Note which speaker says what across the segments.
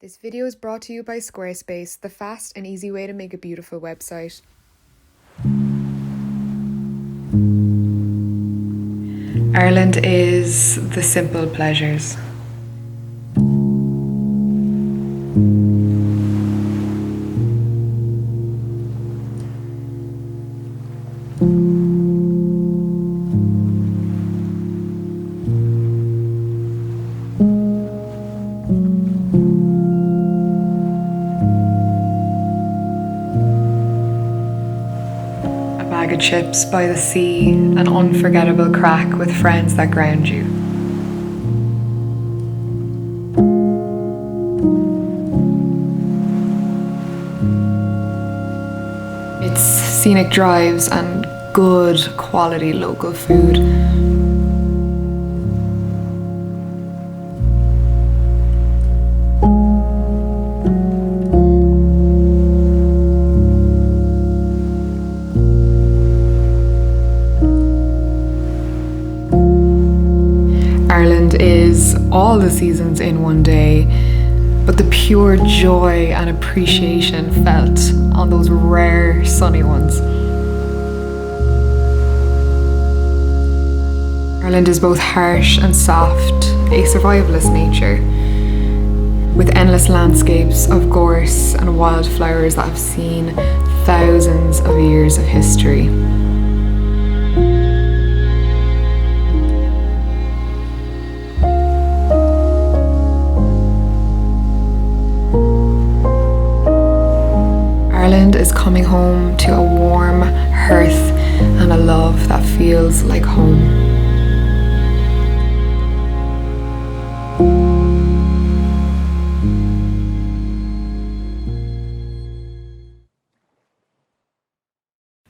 Speaker 1: This video is brought to you by Squarespace, the fast and easy way to make a beautiful website. Ireland is the simple pleasures. A bag of chips by the sea, an unforgettable crack with friends that ground you. It's scenic drives and good quality local food. Ireland is all the seasons in one day, but the pure joy and appreciation felt on those rare sunny ones. Ireland is both harsh and soft, a survivalist nature, with endless landscapes of gorse and wildflowers that have seen thousands of years of history. Ireland is coming home to a warm hearth and a love that feels like home.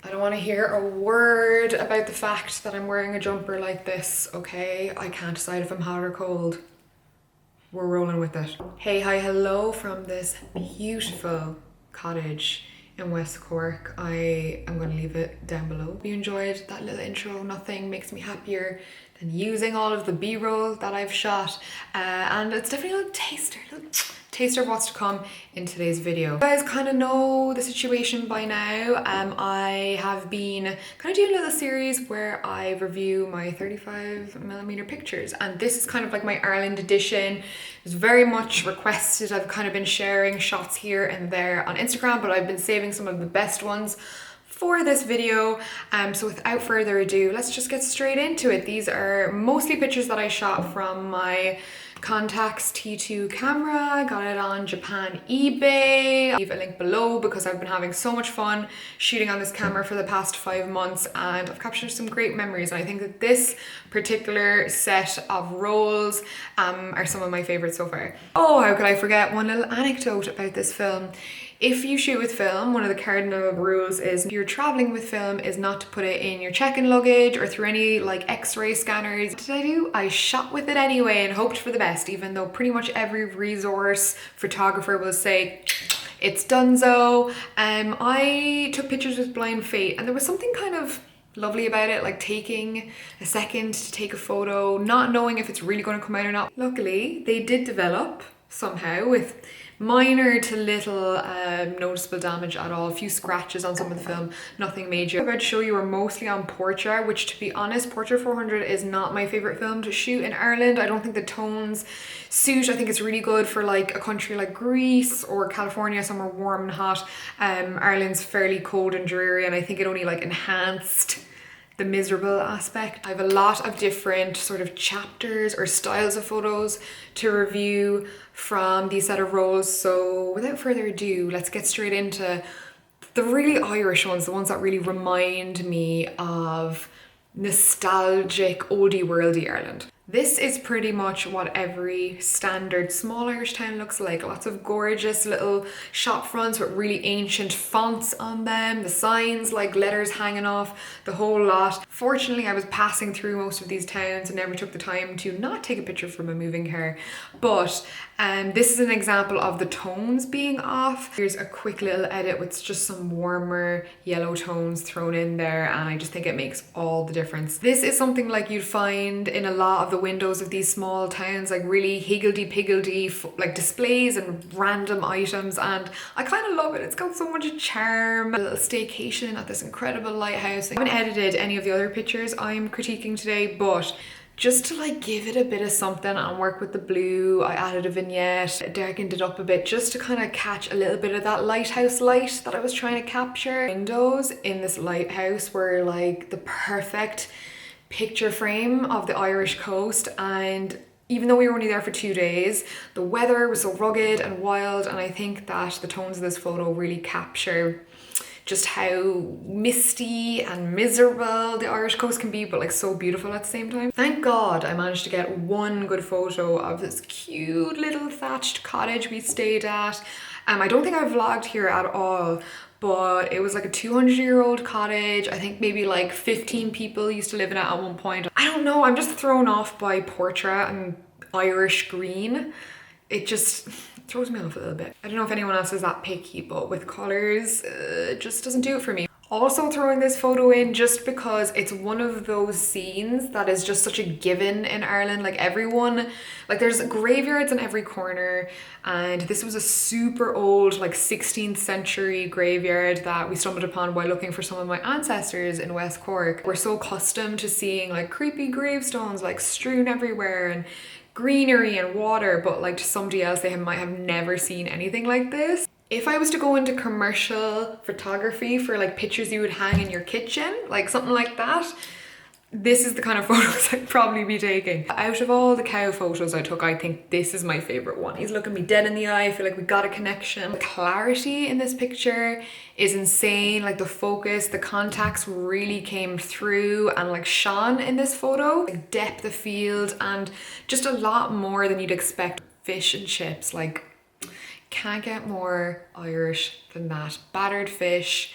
Speaker 1: I don't want to hear a word about the fact that I'm wearing a jumper like this, okay? I can't decide if I'm hot or cold. We're rolling with it. Hey, hi, hello from this beautiful cottage in West Cork. I am going to leave it down below. If you enjoyed that little intro, nothing makes me happier than using all of the b-roll that I've shot, and it's definitely a little taster of what's to come in today's video. You guys kind of know the situation by now. I have been kind of doing a little series where I review my 35mm pictures, and this is kind of like my Ireland edition. It was very much requested. I've kind of been sharing shots here and there on Instagram, but I've been saving some of the best ones for this video. So without further ado, let's just get straight into it. These are mostly pictures that I shot from my Contax T2 camera. I got it on Japan eBay. I'll leave a link below because I've been having so much fun shooting on this camera for the past 5 months, and I've captured some great memories. And I think that this particular set of rolls are some of my favorites so far. Oh, how could I forget one little anecdote about this film. If you shoot with film, one of the cardinal rules is if you're traveling with film is not to put it in your check-in luggage or through any like x-ray scanners. What did I do? I shot with it anyway and hoped for the best, even though pretty much every resource photographer will say it's donezo. I took pictures with blind faith, and there was something kind of lovely about it, like taking a second to take a photo, not knowing if it's really going to come out or not. Luckily, they did develop somehow with minor to little noticeable damage at all, a few scratches on some of the film, nothing major. I'm about to show you are mostly on Portra, which to be honest, Portra 400 is not my favorite film to shoot in Ireland. I don't think the tones suit. I think it's really good for like a country like Greece or California, somewhere warm and hot. Ireland's fairly cold and dreary, and I think it only like enhanced the miserable aspect. I have a lot of different sort of chapters or styles of photos to review from these set of rolls. So without further ado, let's get straight into the really Irish ones, the ones that really remind me of nostalgic oldie worldy Ireland. This is pretty much what every standard small Irish town looks like. Lots of gorgeous little shop fronts with really ancient fonts on them, the signs like letters hanging off, the whole lot. Fortunately, I was passing through most of these towns and never took the time to not take a picture from a moving car, but this is an example of the tones being off. Here's a quick little edit with just some warmer yellow tones thrown in there, and I just think it makes all the difference. This is something like you'd find in a lot of the windows of these small towns, like really higgledy-piggledy like displays and random items, and I kind of love it. It's got so much charm. A little staycation at this incredible lighthouse. I haven't edited any of the other pictures I'm critiquing today, but just to like give it a bit of something and work with the blue, I added a vignette, darkened it up a bit just to kind of catch a little bit of that lighthouse light that I was trying to capture. Windows in this lighthouse were like the perfect picture frame of the Irish coast, and even though we were only there for 2 days, the weather was so rugged and wild, and I think that the tones of this photo really capture just how misty and miserable the Irish coast can be, but like so beautiful at the same time. Thank God I managed to get one good photo of this cute little thatched cottage we stayed at. I don't think I vlogged here at all, but it was like a 200-year-old cottage. I think maybe like 15 people used to live in it at one point. I don't know, I'm just thrown off by portrait and Irish green. It just throws me off a little bit. I don't know if anyone else is that picky, but with colors, it just doesn't do it for me. Also throwing this photo in just because it's one of those scenes that is just such a given in Ireland. Like everyone, like there's graveyards in every corner, and this was a super old like 16th century graveyard that we stumbled upon while looking for some of my ancestors in West Cork. We're so accustomed to seeing like creepy gravestones like strewn everywhere and greenery and water, but like to somebody else they might have never seen anything like this. If I was to go into commercial photography for like pictures you would hang in your kitchen, like something like that, this is the kind of photos I'd probably be taking. Out of all the cow photos I took, I think this is my favorite one. He's looking me dead in the eye. I feel like we got a connection. The clarity in this picture is insane. Like the focus, the contacts really came through and like shone in this photo. Like depth of field and just a lot more than you'd expect. Fish and chips, like can't get more Irish than that. Battered fish,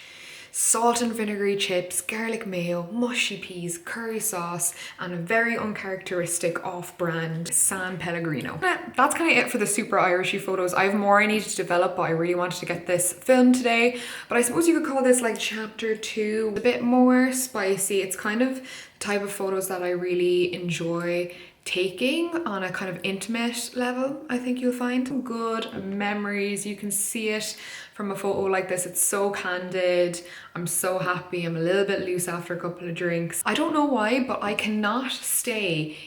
Speaker 1: salt and vinegary chips, garlic mayo, mushy peas, curry sauce, and a very uncharacteristic off-brand San Pellegrino. That's kind of it for the super Irishy photos. I have more I need to develop, but I really wanted to get this filmed today. But I suppose you could call this like chapter 2, a bit more spicy. It's kind of the type of photos that I really enjoy taking on a kind of intimate level. I think you'll find some good memories. You can see it from a photo like this. It's so candid. I'm so happy. I'm a little bit loose after a couple of drinks. I don't know why, but I cannot stay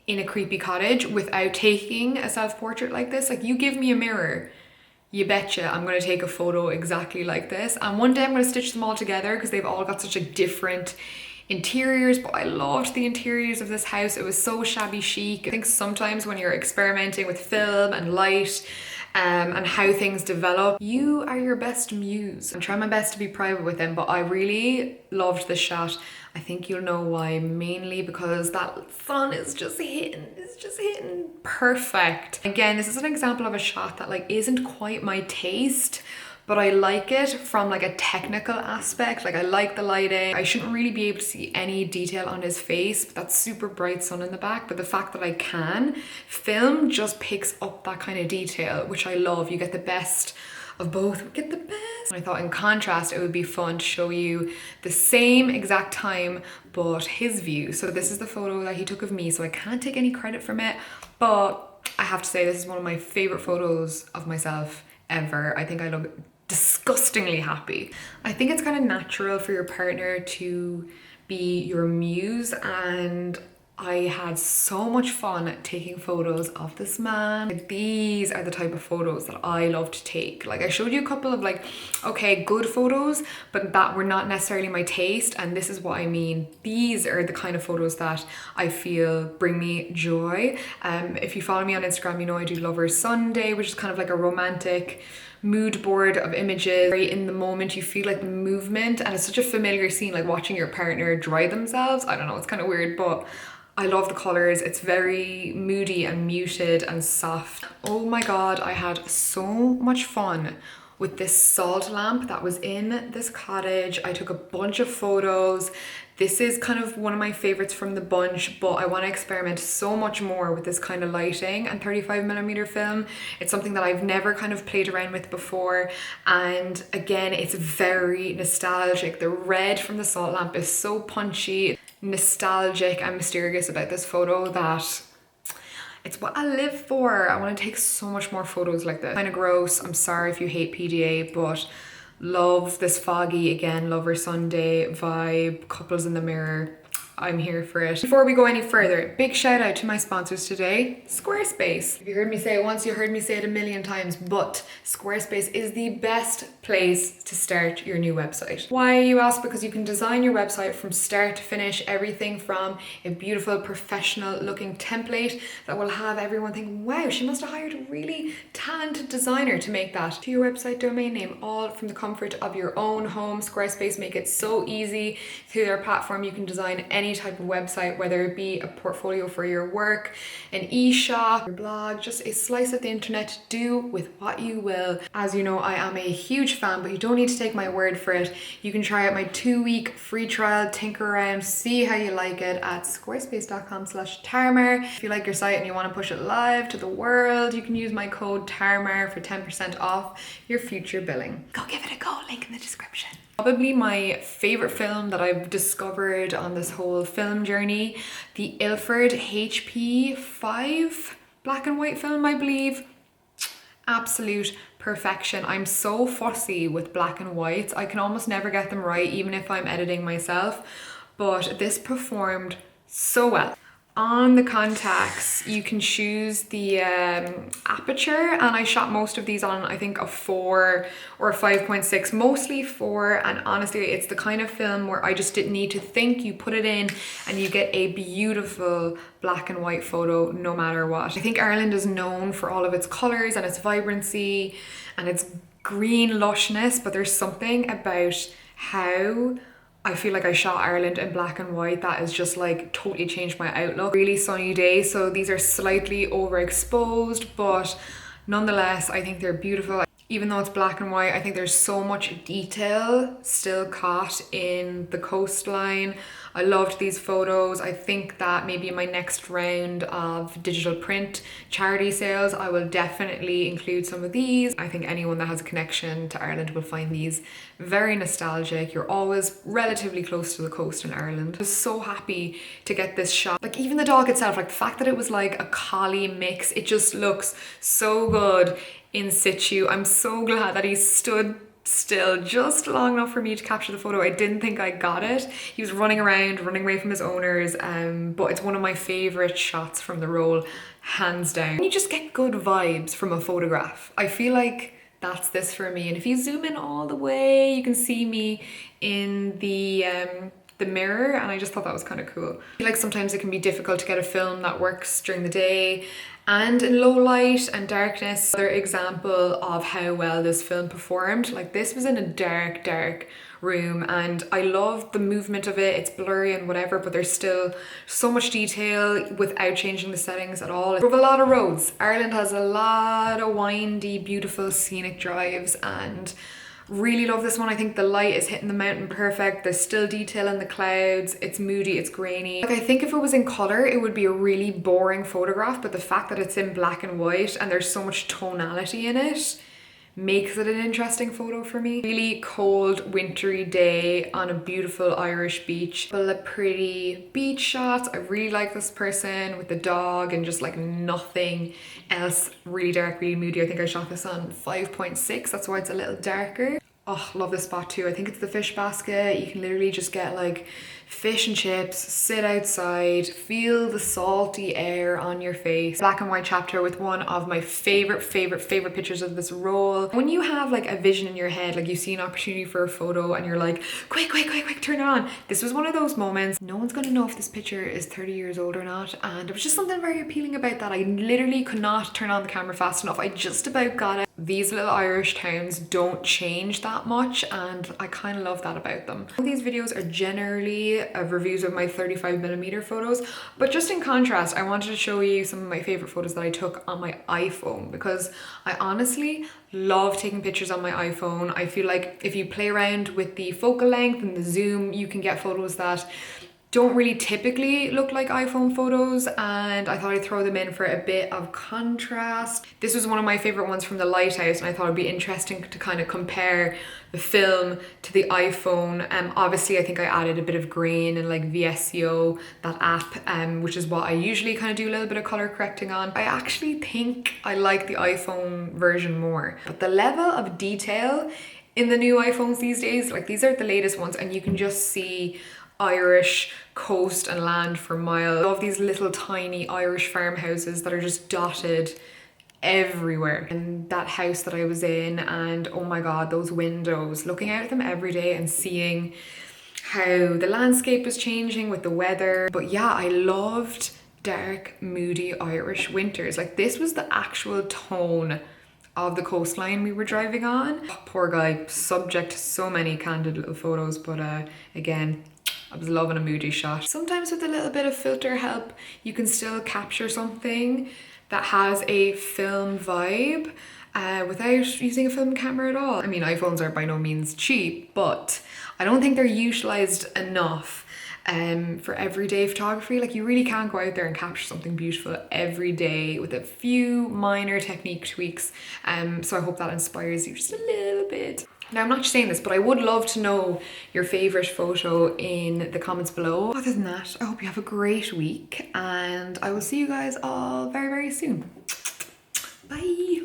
Speaker 1: in a creepy cottage without taking a self-portrait like this. Like you give me a mirror, you betcha I'm gonna take a photo exactly like this. And one day I'm gonna stitch them all together because they've all got such a different interiors, but I loved the interiors of this house. It was so shabby chic. I think sometimes when you're experimenting with film and light and how things develop, you are your best muse. I'm trying my best to be private with him, but I really loved this shot. I think you'll know why, mainly because that sun is just hitting, perfect. Again, this is an example of a shot that like isn't quite my taste, but I like it from like a technical aspect. Like I like the lighting. I shouldn't really be able to see any detail on his face, but that super bright sun in the back. But the fact that I can, film just picks up that kind of detail, which I love. You get the best of both. We get the best. I thought in contrast, it would be fun to show you the same exact time, but his view. So this is the photo that he took of me, so I can't take any credit from it, but I have to say this is one of my favorite photos of myself ever. I think I look disgustingly happy. I think it's kind of natural for your partner to be your muse, and I had so much fun taking photos of this man. These are the type of photos that I love to take. Like I showed you a couple of like, okay, good photos, but that were not necessarily my taste, and this is what I mean. These are the kind of photos that I feel bring me joy. If you follow me on Instagram, you know I do Lover's Sunday, which is kind of like a romantic mood board of images. Right in the moment, you feel like the movement, and it's such a familiar scene, like watching your partner dry themselves. I don't know, it's kind of weird, but I love the colors. It's very moody and muted and soft. Oh my God, I had so much fun with this salt lamp that was in this cottage. I took a bunch of photos. This is kind of one of my favorites from the bunch, but I want to experiment so much more with this kind of lighting and 35mm film. It's something that I've never kind of played around with before. And again, it's very nostalgic. The red from the salt lamp is so punchy, nostalgic and mysterious about this photo that It's what I live for. I want to take so much more photos like this. Kind of gross. I'm sorry if you hate PDA, but love this foggy, again, Lover Sunday vibe, couples in the mirror. I'm here for it. Before we go any further, big shout out to my sponsors today, Squarespace. If you heard me say it once, you heard me say it a million times, but Squarespace is the best place to start your new website. Why, you ask? Because you can design your website from start to finish, everything from a beautiful professional looking template that will have everyone think, wow, she must have hired a really talented designer to make that, to your website domain name, all from the comfort of your own home. Squarespace make it so easy. Through their platform, you can design any type of website, whether it be a portfolio for your work, an e-shop, your blog, just a slice of the internet. Do with what you will. As you know, I am a huge fan, but you don't need to take my word for it. You can try out my 2-week free trial, tinker around, see how you like it at squarespace.com/Tarmar. If you like your site and you want to push it live to the world, you can use my code TARMAR for 10% off your future billing. Go give it a go, link in the description. Probably my favorite film that I've discovered on this whole film journey, the Ilford HP5 black and white film, I believe. Absolute perfection. I'm so fussy with black and whites. I can almost never get them right, even if I'm editing myself, but this performed so well. On the contacts, you can choose the aperture, and I shot most of these on, I think, a 4 or a 5.6, mostly 4, and honestly, it's the kind of film where I just didn't need to think. You put it in and you get a beautiful black and white photo no matter what. I think Ireland is known for all of its colours and its vibrancy and its green lushness, but there's something about how I feel like I shot Ireland in black and white that has just like totally changed my outlook. Really sunny day, so these are slightly overexposed, but nonetheless, I think they're beautiful. Even though it's black and white, I think there's so much detail still caught in the coastline. I loved these photos. I think that maybe in my next round of digital print charity sales, I will definitely include some of these. I think anyone that has a connection to Ireland will find these very nostalgic. You're always relatively close to the coast in Ireland. I was so happy to get this shot. Like even the dog itself, like the fact that it was like a collie mix, it just looks so good in situ. I'm so glad that he stood still just long enough for me to capture the photo. I didn't think I got it. He was running around, running away from his owners, but it's one of my favorite shots from the roll, hands down. You just get good vibes from a photograph. I feel like that's this for me. And if you zoom in all the way, you can see me in the mirror, and I just thought that was kind of cool. I feel like sometimes it can be difficult to get a film that works during the day and in low light and darkness. Another example of how well this film performed, like this was in a dark room, and I love the movement of it. It's blurry and whatever, but there's still so much detail without changing the settings at all. We have a lot of roads. Ireland has a lot of windy, beautiful scenic drives, and really love this one. I think the light is hitting the mountain perfect. There's still detail in the clouds. It's moody, it's grainy. Like I think if it was in color, it would be a really boring photograph, but the fact that it's in black and white and there's so much tonality in it makes it an interesting photo for me. Really cold, wintry day on a beautiful Irish beach. Full of pretty beach shots. I really like this person with the dog and just like nothing else. Really dark, really moody. I think I shot this on 5.6. That's why it's a little darker. Oh, love this spot too. I think it's the fish basket. You can literally just get like fish and chips, sit outside, feel the salty air on your face. Black and white chapter with one of my favorite pictures of this roll. When you have like a vision in your head, like you see an opportunity for a photo and you're like, quick, turn it on. This was one of those moments. No one's gonna know if this picture is 30 years old or not. And there was just something very appealing about that. I literally could not turn on the camera fast enough. I just about got it. These little Irish towns don't change that much, and I kind of love that about them. These videos are generally reviews of my 35mm photos, but just in contrast, I wanted to show you some of my favorite photos that I took on my iPhone, because I honestly love taking pictures on my iPhone. I feel like if you play around with the focal length and the zoom, you can get photos that don't really typically look like iPhone photos, and I thought I'd throw them in for a bit of contrast. This was one of my favorite ones from the Lighthouse, and I thought it'd be interesting to kind of compare the film to the iPhone. Obviously I think I added a bit of grain and like VSCO, that app, which is what I usually kind of do a little bit of color correcting on. I actually think I like the iPhone version more, but the level of detail in the new iPhones these days, like these are the latest ones, and you can just see Irish coast and land for miles. All of these little tiny Irish farmhouses that are just dotted everywhere. And that house that I was in, and oh my god, those windows, looking out at them every day and seeing how the landscape was changing with the weather. But yeah, I loved dark, moody Irish winters. Like this was the actual tone of the coastline we were driving on. Oh, poor guy, subject to so many candid little photos, but again, I was loving a moody shot. Sometimes with a little bit of filter help, you can still capture something that has a film vibe without using a film camera at all. I mean, iPhones are by no means cheap, but I don't think they're utilized enough for everyday photography. Like you really can go out there and capture something beautiful every day with a few minor technique tweaks. So I hope that inspires you just a little bit. Now, I'm not just saying this, but I would love to know your favorite photo in the comments below. Other than that, I hope you have a great week, and I will see you guys all very, very soon. Bye.